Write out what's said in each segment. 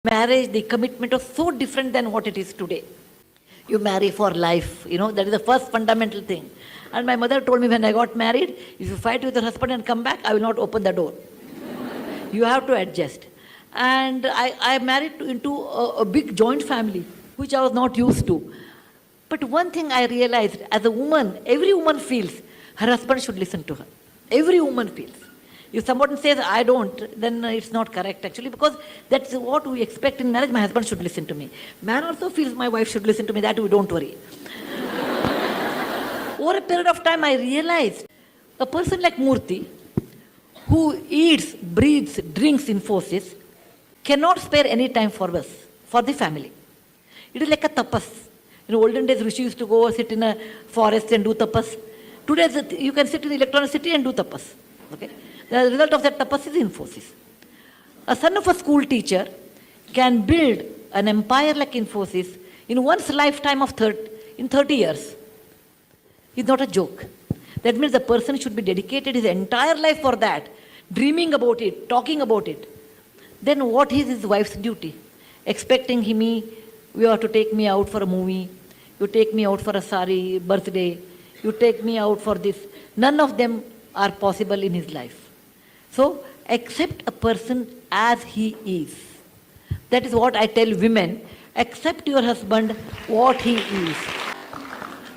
Marriage, the commitment was so different than what it is today. You marry for life, that is the first fundamental thing. And my mother told me when I got married, if you fight with your husband and come back, I will not open the door. You have to adjust. And I married into a big joint family, which I was not used to. But one thing I realized, as a woman, every woman feels her husband should listen to her. Every woman feels. If someone says, I don't, then it's not correct actually, because that's what we expect in marriage. My husband should listen to me. Man also feels my wife should listen to me. That we don't worry. Over a period of time, I realized a person like Murthy, who eats, breathes, drinks Infosys, cannot spare any time for us, for the family. It is like a tapas. In olden days, Rishi used to go sit in a forest and do tapas. Today, you can sit in the electronic city and do tapas. Okay? The result of that tapas is Infosys. A son of a school teacher can build an empire like Infosys in one's lifetime of 30 years. It's not a joke. That means the person should be dedicated his entire life for that, dreaming about it, talking about it. Then what is his wife's duty? Expecting me, you have to take me out for a movie, you take me out for a sari birthday, you take me out for this. None of them are possible in his life. So, accept a person as he is. That is what I tell women. Accept your husband what he is.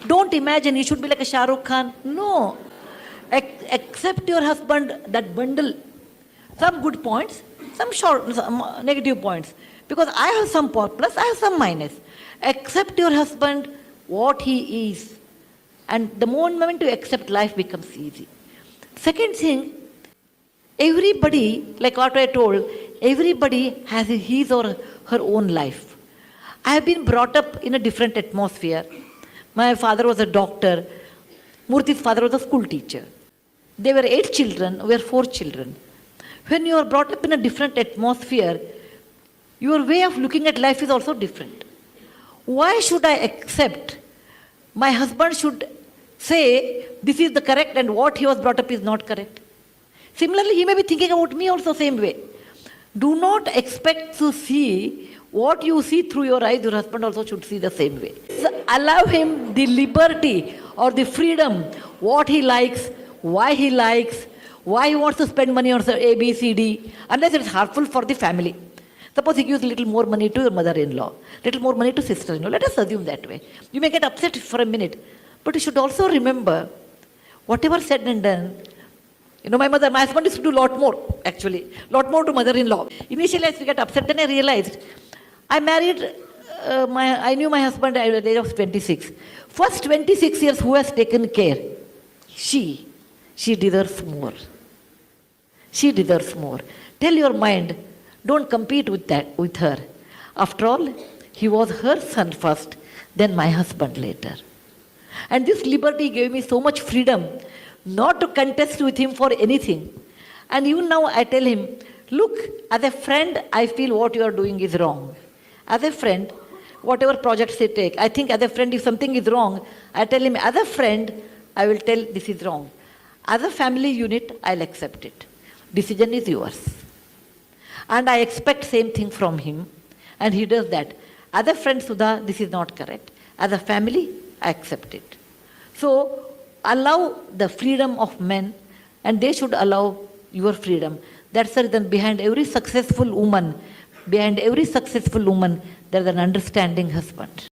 Don't imagine he should be like a Shah Rukh Khan. No. Accept your husband, that bundle. Some good points, some negative points. Because I have some plus, I have some minus. Accept your husband what he is. And the moment you accept, life becomes easy. Second thing, everybody, like what I told, everybody has his or her own life. I have been brought up in a different atmosphere. My father was a doctor. Murthy's father was a school teacher. They were 8 children, we were 4 children. When you are brought up in a different atmosphere, your way of looking at life is also different. Why should I accept my husband should say this is the correct and what he was brought up is not correct? Similarly, he may be thinking about me also same way. Do not expect to see what you see through your eyes, your husband also should see the same way. So allow him the liberty or the freedom, what he likes, why he wants to spend money on A, B, C, D, unless it's harmful for the family. Suppose he gives a little more money to your mother-in-law, little more money to sister-in-law. Let us assume that way. You may get upset for a minute, but you should also remember, whatever said and done, my husband used to do a lot more, actually. Lot more to mother-in-law. Initially, I used to get upset. Then I realized, I knew my husband at the age of 26. First 26 years, who has taken care? She deserves more. She deserves more. Tell your mind, don't compete with her. After all, he was her son first, then my husband later. And this liberty gave me so much freedom not to contest with him for anything. And even now I tell him, look, as a friend, I feel what you are doing is wrong. As a friend, whatever projects they take, I think as a friend, if something is wrong, I tell him, as a friend, I will tell this is wrong. As a family unit, I'll accept it. Decision is yours. And I expect same thing from him. And he does that. As a friend, Sudha, this is not correct. As a family, I accept it. So, allow the freedom of men, and they should allow your freedom. That's the reason behind every successful woman, there's an understanding husband.